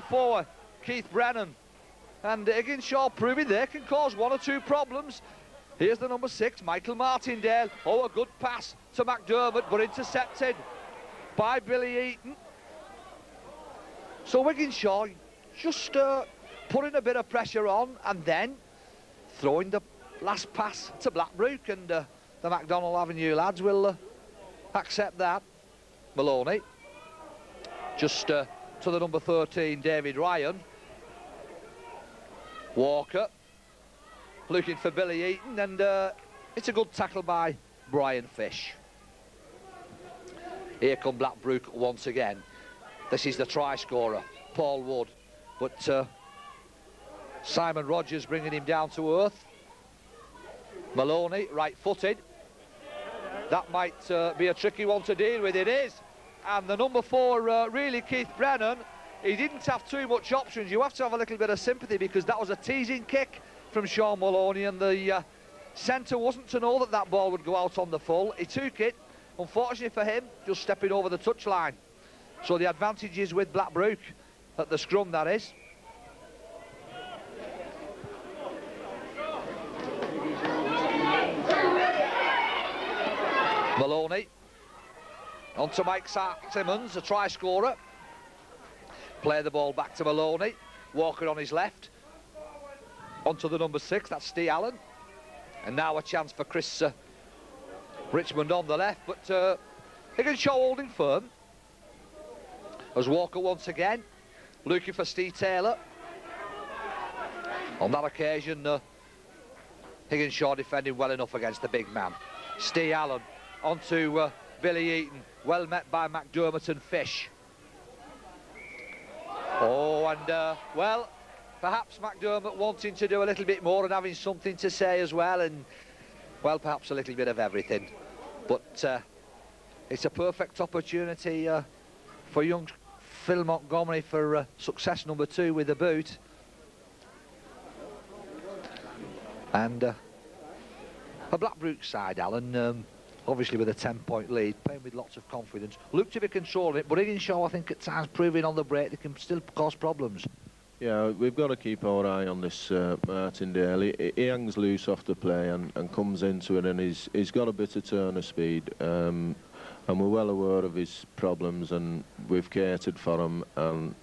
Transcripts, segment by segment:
4, Keith Brennan. And Higginshaw proving they can cause 1 or 2 problems. Here's the number 6, Michael Martindale. Oh, a good pass to McDermott, but intercepted by Billy Eaton. So Higginshaw just putting a bit of pressure on and then throwing the last pass to Blackbrook, and the MacDonald Avenue lads will accept that. Maloney just to the number 13, David Ryan. Walker looking for Billy Eaton, and it's a good tackle by Brian Fish. Here come Blackbrook once again. This is the try scorer, Paul Wood, but Simon Rogers bringing him down to earth. Maloney, right-footed. That might be a tricky one to deal with. It is. And the number 4, really, Keith Brennan, he didn't have too much options. You have to have a little bit of sympathy, because that was a teasing kick from Sean Maloney, and the centre wasn't to know that that ball would go out on the full. He took it, unfortunately for him, just stepping over the touchline. So the advantage is with Blackbrook, at the scrum, that is. Maloney on to Mike Simmons, a try scorer. Play the ball back to Maloney. Walker on his left. Onto the number 6, that's Steve Allen. And now a chance for Chris Richmond on the left, but Higginshaw holding firm. As Walker once again looking for Steve Taylor. On that occasion, Higginshaw defending well enough against the big man. Steve Allen onto Billy Eaton, well met by McDermott and Fish. Oh, and well, perhaps McDermott wanting to do a little bit more and having something to say as well, and well, perhaps a little bit of everything. But it's a perfect opportunity for young Phil Montgomery for success number 2 with the boot. And a Blackbrook side, Alan, obviously with a 10-point lead, playing with lots of confidence, look to be controlling it, but Higginshaw, I think at times proving on the break they can still cause problems. Yeah, we've got to keep our eye on this Martindale. He hangs loose off the play and comes into it, and he's got a bit of turn of speed, and we're well aware of his problems, and we've catered for him, and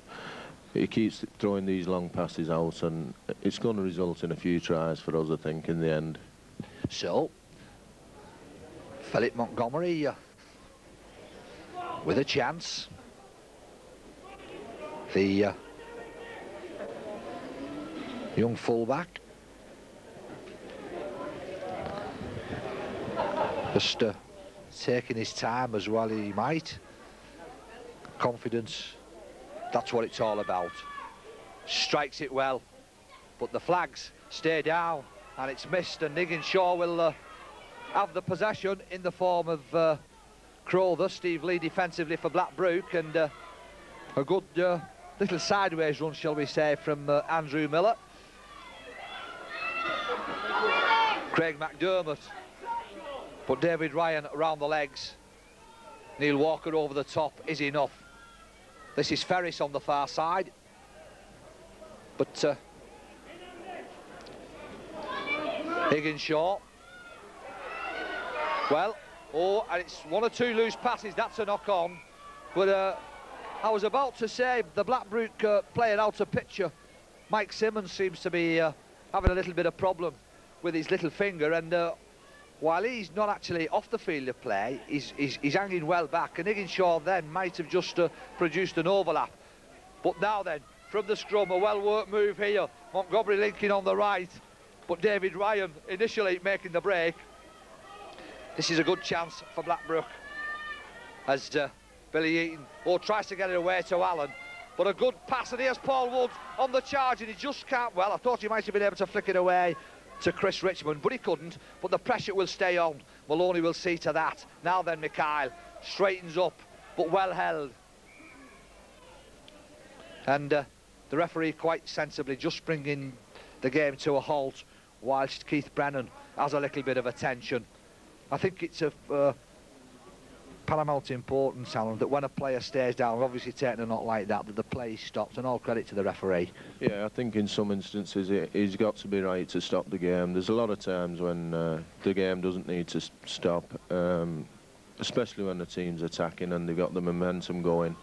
he keeps throwing these long passes out, and it's going to result in a few tries for us, I think, in the end. So Philip Montgomery with a chance. The young fullback just taking his time as well he might. Confidence, that's what it's all about. Strikes it well, but the flags stay down and it's missed, and Higginshaw will have the possession in the form of Crowther. Steve Lee defensively for Blackbrook, and a good little sideways run, shall we say, from Andrew Miller. Craig McDermott, but David Ryan around the legs. Neil Walker over the top is enough. This is Ferris on the far side, but Higginshaw. Well, oh, and it's 1 or 2 loose passes, that's a knock-on. But I was about to say, the Blackbrook playing out of picture, Mike Simmons seems to be having a little bit of problem with his little finger, and while he's not actually off the field of play, he's hanging well back, and Higginshaw then might have just produced an overlap. But now then, from the scrum, a well-worked move here. Montgomery linking on the right, but David Ryan initially making the break. This is a good chance for Blackbrook as Billy Eaton tries to get it away to Allen, but a good pass, and here's Paul Wood on the charge, and he just can't. Well, I thought he might have been able to flick it away to Chris Richmond, but he couldn't. But the pressure will stay on. Maloney will see to that. Now then, Mikhail straightens up, but well held, and the referee quite sensibly just bringing the game to a halt, whilst Keith Brennan has a little bit of attention. I think it's paramount importance, Alan, that when a player stays down, obviously taking a knock like that, that the play stops, and all credit to the referee. Yeah, I think in some instances he's got to be right to stop the game. There's a lot of times when the game doesn't need to stop, especially when the team's attacking and they've got the momentum going.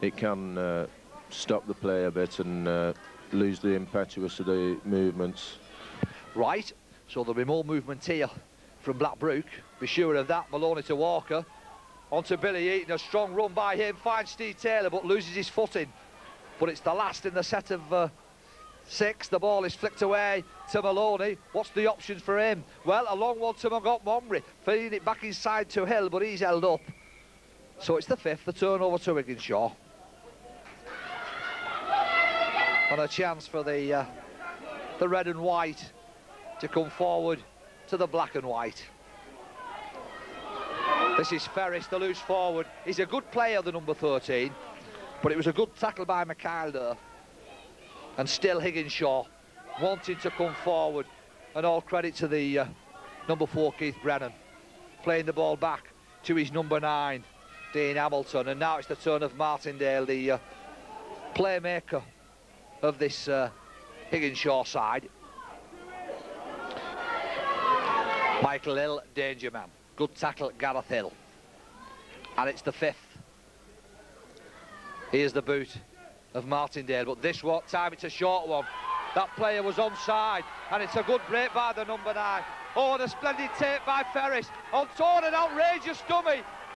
It can stop the play a bit and lose the impetus of the movements. Right, so there'll be more movement here from Blackbrook. Be sure of that. Maloney to Walker. On to Billy Eaton, a strong run by him. Finds Steve Taylor, but loses his footing. But it's the last in the set of 6. The ball is flicked away to Maloney. What's the options for him? Well, a long one to Montgomery. Feeding it back inside to Hill, but he's held up. So it's the 5th, the turnover to Higginshaw. And a chance for the red and white to come forward to the black and white. This is Ferris, the loose forward. He's a good player, the number 13, but it was a good tackle by Mikhail there. And still Higginshaw wanting to come forward, and all credit to the number 4, Keith Brennan, playing the ball back to his number 9, Dean Hamilton. And now it's the turn of Martindale, the playmaker of this Higginshaw side. Michael Hill, danger man. Good tackle, Gareth Hill. And it's the 5th. Here's the boot of Martindale, but this time it's a short one. That player was onside, and it's a good break by the number 9. Oh, and a splendid take by Ferris. On toward an outrageous dummy.